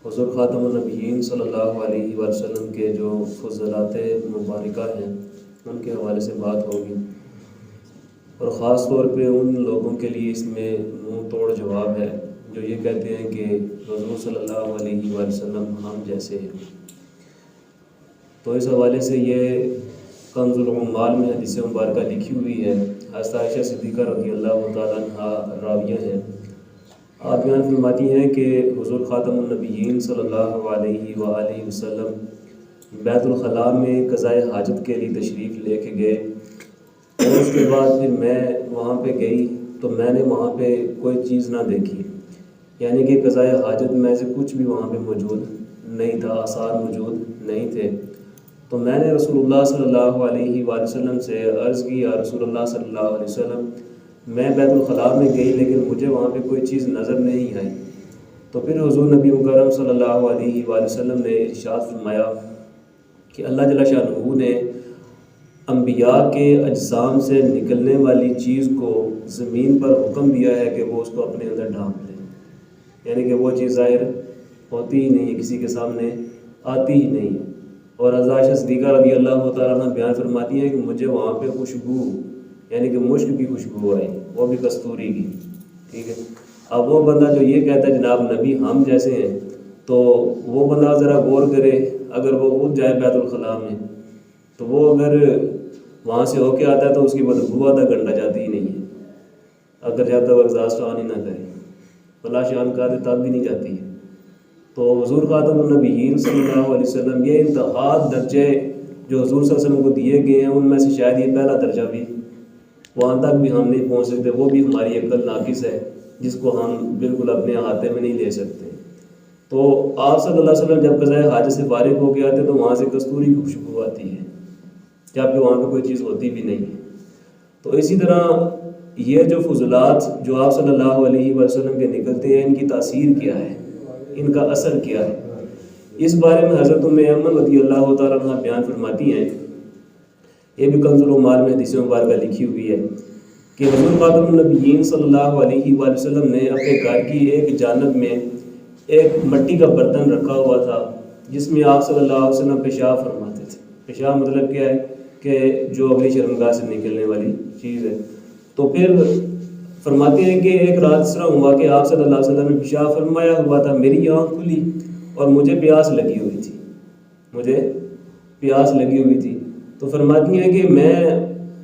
حضور خاتم النبیین صلی اللہ علیہ وسلم کے جو فضلات مبارکہ ہیں ان کے حوالے سے بات ہوگی، اور خاص طور پہ ان لوگوں کے لیے اس میں منہ توڑ جواب ہے جو یہ کہتے ہیں کہ حضور صلی اللہ علیہ وسلم ہم جیسے ہیں۔ تو اس حوالے سے یہ کنز العمال میں حدیث مبارکہ لکھی ہوئی ہے۔ حضرت عائشہ صدیقہ رضی اللہ تعالیٰ عنہ راویہ ہیں۔ آپ بیان فرماتی ہیں کہ حضور خاتم النبیین صلی اللہ علیہ وآلہ وسلم بیت الخلاء میں قضائے حاجت کے لیے تشریف لے کے گئے، اور اس کے بعد پھر میں وہاں پہ گئی تو میں نے وہاں پہ کوئی چیز نہ دیکھی، یعنی کہ قضائے حاجت میں سے کچھ بھی وہاں پہ موجود نہیں تھا، آثار موجود نہیں تھے۔ تو میں نے رسول اللہ صلی اللہ علیہ وآلہ وسلم سے عرض کی، یا رسول اللہ صلی اللہ علیہ وسلم میں بیت الخلاء میں گئی لیکن مجھے وہاں پہ کوئی چیز نظر نہیں آئی۔ تو پھر حضور نبی مکرم صلی اللہ علیہ وآلہ وسلم نے ارشاد فرمایا کہ اللہ جل شانہ نے انبیاء کے اجسام سے نکلنے والی چیز کو زمین پر حکم دیا ہے کہ وہ اس کو اپنے اندر ڈھانپ لیں، یعنی کہ وہ چیز ظاہر ہوتی ہی نہیں ہے، کسی کے سامنے آتی ہی نہیں ہے۔ اور حضرت عائشہ صدیقہ رضی اللہ تعالیٰ عنہ بیان فرماتی ہیں کہ مجھے وہاں پہ خوشبو، یعنی کہ مشک کی خوشبو آئی، وہ بھی کستوری کی، ٹھیک ہے۔ اب وہ بندہ جو یہ کہتا ہے جناب نبی ہم جیسے ہیں، تو وہ بندہ ذرا غور کرے، اگر وہ خود جائے بیت الخلاء میں تو وہ اگر وہاں سے ہو کے آتا ہے تو اس کی بدبو آدھا گھنٹہ جاتی ہی نہیں ہے، اگر جب تک ایگزاسٹ آن ہی نہ کرے، فلاں شان کا تب بھی نہیں جاتی ہے۔ تو حضور خاتم النبیین صلی اللہ علیہ وسلم یہ انتہا درجے جو حضور صلی اللہ علیہ وسلم کو دیے گئے ہیں ان میں سے شاید یہ پہلا درجہ بھی وہاں تک بھی ہم نہیں پہنچ سکتے، وہ بھی ہماری عقل ناقص ہے جس کو ہم بالکل اپنے احاطے میں نہیں لے سکتے۔ تو آپ صلی اللہ علیہ وسلم جب قضائے حاجت سے فارغ ہو کے آتے تو وہاں سے کستوری کی خوشبو آتی ہے، جبکہ وہاں پہ کوئی چیز ہوتی بھی نہیں ہے۔ تو اسی طرح یہ جو فضلات جو آپ صلی اللہ علیہ وسلم کے نکلتے ہیں، ان کی تاثیر کیا ہے، ان کا اثر کیا ہے، اس بارے میں حضرت ام ایمن رضی اللہ تعالیٰ عنہ بیان فرماتی ہیں، یہ بھی کنز العمال میں حدیث مبارکہ لکھی ہوئی ہے کہ حضور خاتم النبیین صلی اللہ علیہ وآلہ وسلم نے اپنے گھر کی ایک جانب میں ایک مٹی کا برتن رکھا ہوا تھا جس میں آپ صلی اللہ علیہ وسلم پیشاب فرماتے تھے۔ پیشاب مطلب کیا ہے کہ جو اگلی شرمگاہ سے نکلنے والی چیز ہے۔ تو پھر فرماتے ہیں کہ ایک رات اس طرح ہوا کہ آپ صلی اللہ علیہ وسلم نے پیشاب فرمایا ہوا تھا، میری آنکھ کھلی اور مجھے پیاس لگی ہوئی تھی، تو فرماتی ہیں کہ میں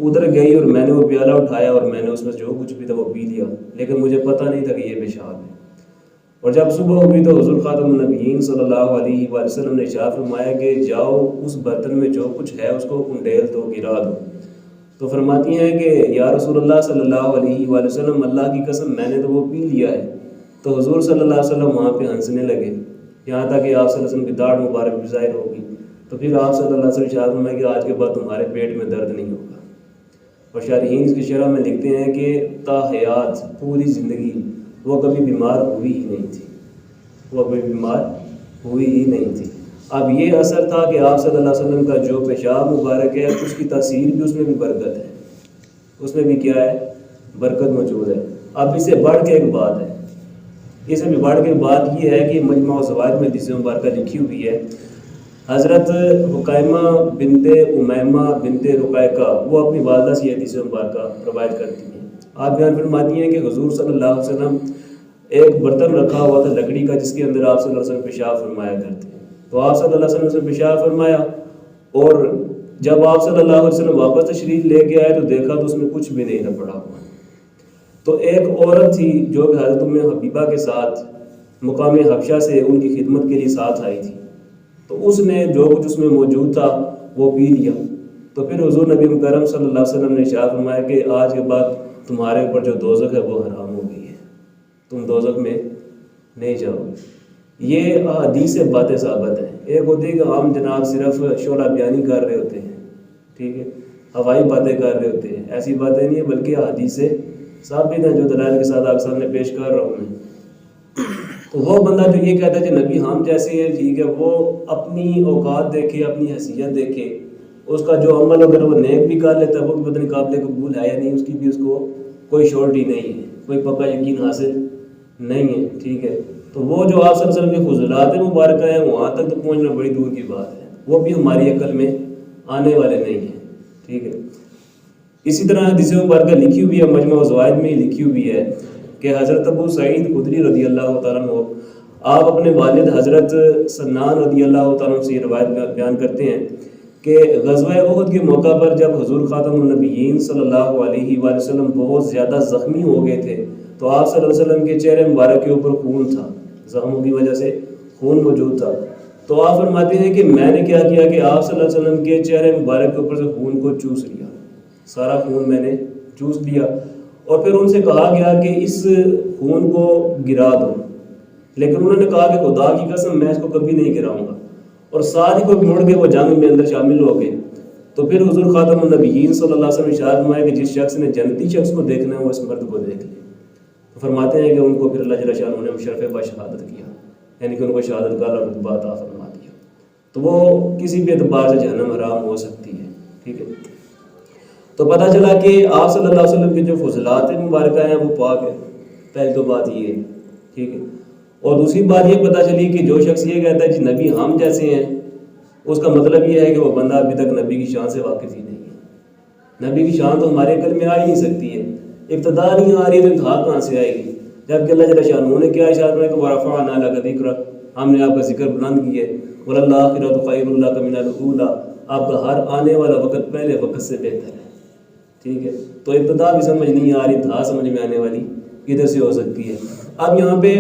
ادھر گئی اور میں نے وہ پیالہ اٹھایا اور میں نے اس میں جو کچھ بھی تھا وہ پی لیا، لیکن مجھے پتہ نہیں تھا کہ یہ پیشاب ہے۔ اور جب صبح ہوئی تو حضور خاتم النبیین صلی اللہ علیہ وآلہ وسلم نے ارشاد فرمایا کہ جاؤ اس برتن میں جو کچھ ہے اس کو کنڈیل دو، گرا دو۔ تو فرماتی ہیں کہ یا رسول اللہ صلی اللہ علیہ وآلہ وسلم اللہ کی قسم میں نے تو وہ پی لیا ہے۔ تو حضور صلی اللہ علیہ وسلم وہاں پہ ہنسنے لگے، یہاں تک کہ آپ صلی اللہ علیہ وسلم کی داڑھ مبارک بھی ظاہر ہوگی۔ تو پھر آپ صلی اللہ علیہ وسلم ارشاد فرمایا کہ آج کے بعد تمہارے پیٹ میں درد نہیں ہوگا۔ اور شارحین اس کی شرح میں لکھتے ہیں کہ تا حیات پوری زندگی وہ کبھی بیمار ہوئی ہی نہیں تھی۔ اب یہ اثر تھا کہ آپ صلی اللہ علیہ وسلم کا جو پیشاب مبارک ہے اس کی تاثیر بھی، اس میں بھی برکت ہے، اس میں بھی کیا ہے، برکت موجود ہے۔ اب اسے بڑھ کے ایک بات ہے، اسے بھی بڑھ کے بات یہ ہے کہ مجمع الزوائد میں حدیث مبارکہ لکھی ہوئی ہے، حضرت حکیمہ بنت امیمہ بنت رقیقہ وہ اپنی والدہ سے حدیث مبارکہ روایت کرتی ہیں۔ آپ بیان فرماتی ہیں کہ حضور صلی اللہ علیہ وسلم ایک برتن رکھا ہوا تھا لکڑی کا جس کے اندر آپ صلی اللہ علیہ وسلم پیشاب فرمایا کرتے ہیں۔ تو آپ صلی اللہ علیہ وسلم سے پیشاب فرمایا، اور جب آپ صلی اللہ علیہ وسلم واپس تشریف لے کے آئے تو دیکھا تو اس میں کچھ بھی نہیں تھا پڑا ہوا۔ تو ایک عورت تھی جو کہ حضرت ام حبیبہ کے ساتھ مقام حبشہ سے ان کی خدمت کے لیے ساتھ آئی تھی، تو اس نے جو کچھ اس میں موجود تھا وہ پی لیا۔ تو پھر حضور نبی مکرم صلی اللہ علیہ وسلم نے ارشاد فرمایا کہ آج کے بعد تمہارے اوپر جو دوزخ ہے وہ حرام ہو گئی ہے، تم دوزخ میں نہیں جاؤ گے۔ یہ حدیث سے باتیں ثابت ہیں۔ ایک ہوتی ہے کہ عام جناب صرف شعلہ بیانی کر رہے ہوتے ہیں، ٹھیک ہے، ہوائی باتیں کر رہے ہوتے ہیں، ایسی باتیں نہیں ہیں، بلکہ حدیث سے ثابت ہیں جو دلائل کے ساتھ آپ سامنے پیش کر رہا ہوں میں۔ تو وہ بندہ جو یہ کہتا ہے کہ نبی ہم جیسے ہیں، ٹھیک ہے، وہ اپنی اوقات دیکھے، اپنی حیثیت دیکھے، اس کا جو عمل اگر وہ نیک بھی کر لیتا ہے وہ بھی پتہ نہیں قابل قبول ہے یا نہیں، اس کی بھی اس کو کوئی شورٹی نہیں ہے، کوئی پکا یقین حاصل نہیں ہے، ٹھیک ہے۔ تو وہ جو آپ صلی اللہ علیہ وسلم کے فضلات مبارکہ ہیں وہاں تک تو پہنچنا بڑی دور کی بات ہے، وہ بھی ہماری عقل میں آنے والے نہیں ہیں، ٹھیک ہے۔ اسی طرح حدیث مبارکہ لکھی ہوئی ہے، مجموع الزوائد میں لکھی ہوئی ہے کہ حضرت ابو سعید خدری رضی اللہ تعالیٰ عنہ آپ اپنے والد حضرت سنان رضی اللہ تعالیٰ عنہ سے یہ روایت بیان کرتے ہیں کہ غزوہ احد کے موقع پر جب حضور خاتم النبیین صلی اللہ علیہ وآلہ وسلم بہت زیادہ زخمی ہو گئے تھے تو آپ صلی اللہ علیہ وسلم کے چہرے مبارک کے اوپر خون تھا، زخموں کی وجہ سے خون موجود تھا۔ تو آپ فرماتے ہیں کہ میں نے کیا کیا کہ آپ صلی اللہ علیہ وسلم کے چہرے مبارک کے اوپر سے خون کو چوس لیا، سارا خون میں نے چوس لیا، اور پھر ان سے کہا گیا کہ اس خون کو گرا دو، لیکن انہوں نے کہا کہ خدا کی قسم میں اس کو کبھی نہیں گراؤں گا، اور ساتھ ہی کو مڑ کے وہ جنگ میں اندر شامل ہو گئے۔ تو پھر حضور خاتم النبیین صلی اللہ علیہ وسلم ارشاد فرمایا کہ جس شخص نے جنتی شخص کو دیکھنا ہے وہ اس مرد کو دیکھ لے۔ فرماتے ہیں کہ ان کو پھر اللہ جل شانہ نے مشرف بشہادت کیا، یعنی کہ ان کو شہادت کا رتبہ عطا فرما دیا، تو وہ کسی بھی اعتبار سے جہنم حرام ہو سکتی ہے، ٹھیک ہے۔ تو پتہ چلا کہ آپ صلی اللہ علیہ وسلم کے جو فضلات مبارکہ ہیں وہ پاک ہے، پہلی تو بات یہ ہے، ٹھیک ہے۔ اور دوسری بات یہ پتہ چلی کہ جو شخص یہ کہتا ہے جی نبی ہم جیسے ہیں، اس کا مطلب یہ ہے کہ وہ بندہ ابھی تک نبی کی شان سے واقف ہی نہیں ہے۔ نبی کی شان تو ہمارے عقل میں آ ہی نہیں سکتی ہے، ابتدا نہیں آ رہی تو انتہا کہاں سے آئے گی؟ جبکہ اللہ جل شانہ نے کیا اشارہ کیا کہ وَرَفَعْنَا لَكَ ذِكْرَكَ، ہم نے آپ کا ذکر بلند کیا ہے، وَلَلْآخِرَةُ خَيْرٌ لَكَ مِنَ الْأُولَىٰ، آپ کا ہر آنے والا وقت پہلے وقت سے بہتر ہے، ٹھیک ہے۔ تو ابتدا بھی سمجھ نہیں آ رہی، انتہا سمجھ میں آنے والی کدھر سے ہو سکتی ہے؟ اب یہاں پہ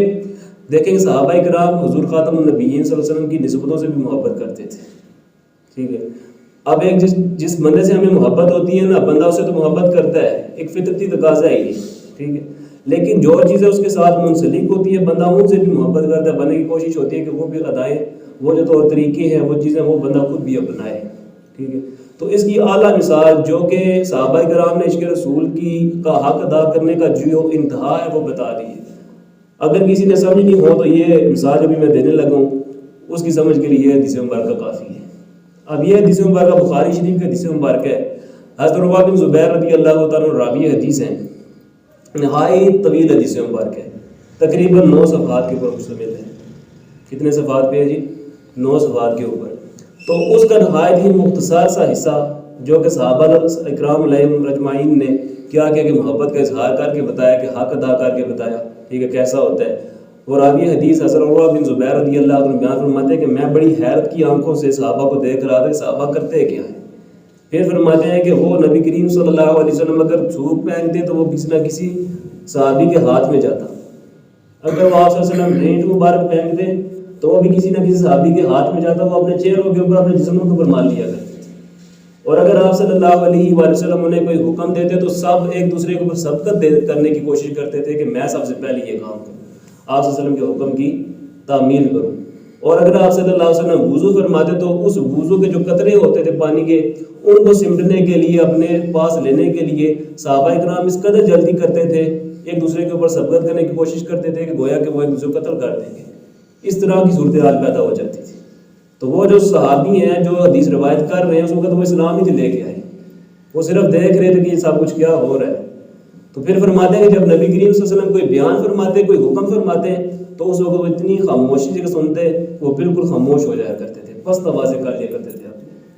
دیکھیں کہ صحابہ کرام حضور خاتم النبیین صلی اللہ علیہ وسلم کی نسبتوں سے بھی محبت کرتے تھے، ٹھیک ہے۔ اب ایک جس بندے سے ہمیں محبت ہوتی ہے نا، بندہ اسے تو محبت کرتا ہے، ایک فطرتی تقاضا ہے یہ، ٹھیک ہے۔ لیکن جو چیزیں اس کے ساتھ منسلک ہوتی ہے بندہ ان سے بھی محبت کرتا ہے، بندے کی کوشش ہوتی ہے کہ وہ بھی ادائیں، وہ جو طور طریقے ہیں وہ چیزیں وہ بندہ خود بھی اپنائے، ٹھیک ہے۔ تو اس کی اعلیٰ مثال جو کہ صحابہ کرام نے عشق رسول کا حق ادا کرنے کا جو انتہا ہے وہ بتا دی ہے۔ اگر کسی نے سمجھنی ہو تو یہ مثال جو بھی میں دینے لگا ہوں اس کی سمجھ کے لیے حدیث مبارکہ کافی ہے۔ اب یہ حدیث مبارکہ بخاری شریف کا حدیث مبارکہ ہے، حضرت عروہ بن زبیر رضی اللہ تعالیٰ عنہ راوی حدیث ہیں، نہایت طویل حدیث مبارکہ ہے، تقریباً 9 صفحات کے اوپر مشتمل ہے۔ کتنے صفحات پہ ہے جی؟ 9 صفحات کے اوپر۔ تو اس کا نہایت ہی مختصر سا حصہ جو کہ صحابہ اکرام علیہم اجمعین نے کیا کیا کہ محبت کا اظہار کر کے بتایا، کہ حق ادا کر کے بتایا، ٹھیک ہے، کیسا ہوتا ہے۔ اور راوی حدیث حضرت عروہ بن زبیر رضی اللہ عنہ بیان فرماتے ہیں کہ میں بڑی حیرت کی آنکھوں سے صحابہ کو دیکھ رہا تھا، صحابہ کرتے کیا ہیں۔ پھر فرماتے ہیں کہ وہ نبی کریم صلی اللہ علیہ وسلم اگر تھوک پھینکتے تو وہ کسی نہ کسی صحابی کے ہاتھ میں جاتا، اگر وہ آپ صلی اللہ علیہ وسلم بھینٹ مبارک پھینکتے تو وہ بھی کسی نہ کسی صحابی کے ہاتھ میں جاتا، وہ اپنے چہروں کے اوپر اپنے جسموں کے اوپر مال لیا کرتے تھے۔ اور اگر آپ صلی اللہ علیہ وآلہ وسلم انہیں کوئی حکم دیتے تو سب ایک دوسرے کے اوپر سبقت کرنے کی کوشش کرتے تھے کہ میں سب سے پہلے یہ کام کروں، آپ صلی اللہ علیہ وسلم کے حکم کی تعمیل کروں۔ اور اگر آپ صلی اللہ علیہ وسلم وضو فرماتے تو اس وضو کے جو قطرے ہوتے تھے پانی کے ان کو سمٹنے کے لیے، اپنے پاس لینے کے لیے صحابہ کرام اس قدر جلدی کرتے تھے، ایک دوسرے کے اوپر سبقت کرنے کی کوشش کرتے تھے کہ گویا کہ وہ ایک دوسرے کو قتل کر دیں گے، اس طرح کی صورتحال پیدا ہو جاتی تھی۔ تو وہ جو صحابی ہیں جو حدیث روایت کر رہے ہیں اس وقت وہ اسلام ہی لے کے آئے، وہ صرف دیکھ رہے تھے کہ یہ سب کچھ کیا ہو رہا ہے۔ تو پھر فرماتے ہیں کہ جب نبی کریم صلی اللہ علیہ وسلم کوئی بیان فرماتے، کوئی حکم فرماتے ہیں تو اس وقت وہ اتنی خاموشی سے سنتے، وہ بالکل خاموش ہو جایا کرتے تھے، پست آوازیں کر لیا کرتے تھے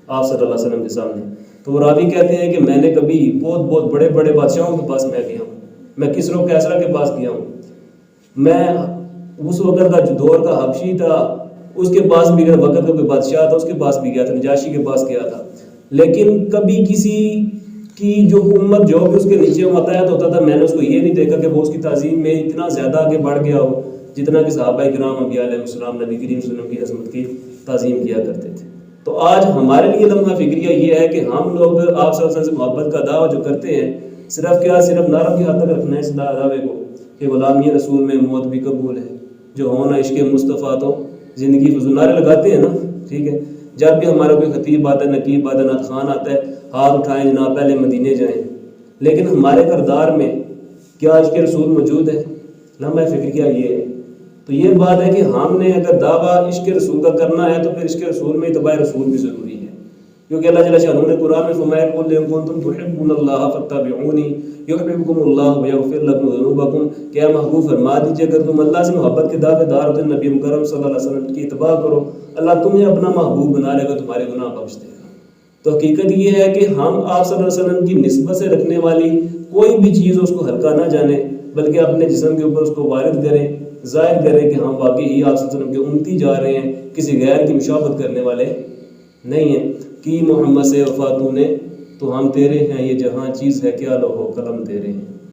آپ صلی اللہ علیہ وسلم کے سامنے۔ تو وہ راوی کہتے ہیں کہ میں نے کبھی بہت بڑے بڑے بادشاہوں کے پاس میں گیا ہوں، میں کسرا و کیسرا کے پاس گیا ہوں، میں اس وقت کا جو دور کا حبشی تھا اس کے پاس بھی گیا، وقت کا کوئی بادشاہ تھا اس کے پاس بھی گیا تھا، نجاشی کے پاس گیا تھا، لیکن کبھی کسی کی جو امت جو بھی اس کے نیچے متحد ہوتا تھا میں نے اس کو یہ نہیں دیکھا کہ وہ اس کی تعظیم میں اتنا زیادہ آگے بڑھ گیا ہو جتنا کہ صحابہ کرام انبیاء علیہ السلام نبی کریم صلی اللہ علیہ وسلم کی عظمت کی تعظیم کیا کرتے تھے۔ تو آج ہمارے لیے لمحہ فکریہ یہ ہے کہ ہم لوگ آپ صلی اللہ علیہ وسلم سے محبت کا دعویٰ جو کرتے ہیں صرف نعرہ کی حد تک رکھنا ہے اس دعوے کو کہ غلامی رسول میں موت بھی قبول ہے، جو ہونا عشق مصطفیٰ تو زندگی فضول، نعرے لگاتے ہیں نا، ٹھیک ہے۔ جب بھی ہمارا کوئی خطیب آتا ہے، نقیب آتا ہے، نعت خوان آتا ہے، ہاتھ اٹھائیں جناب پہلے مدینے جائیں، لیکن ہمارے کردار میں کیا عشق رسول موجود ہے؟ لمحہ فکریہ یہ ہے۔ تو یہ بات ہے کہ ہم نے اگر دعویٰ عشق رسول کا کرنا ہے تو پھر عشق رسول میں اتباع رسول بھی ضروری ہے، کیونکہ اللہ جل شانہ نے قرآن میں فرمایا قل ان کنتم تحبون اللہ فاتبعونی یحببکم اللہ ویغفر لکم ذنوبکم، کہ محبوب فرما دیجیے اگر تم اللہ سے محبت کے دعوے دار ہو تو نبی مکرم صلی اللہ علیہ وسلم کی اتباع کرو، اللہ تمہیں اپنا محبوب بنا لے گا، تمہارے گناہ بخش دے گا۔ تو حقیقت یہ ہے کہ ہم آپ صلی اللہ علیہ وسلم کی نسبت سے رکھنے والی کوئی بھی چیز اس کو ہلکا نہ جانیں، بلکہ اپنے جسم کے اوپر اس کو وارد کریں، ظاہر کریں کہ ہم واقعی آپ صلی اللہ علیہ وسلم کے امتی جا رہے ہیں، کسی غیر کی مشابہت کرنے والے نہیں ہیں۔ کی محمد سے وفا تو نے تو ہم تیرے ہیں، یہ جہاں چیز ہے کیا لوح و قلم تیرے ہیں۔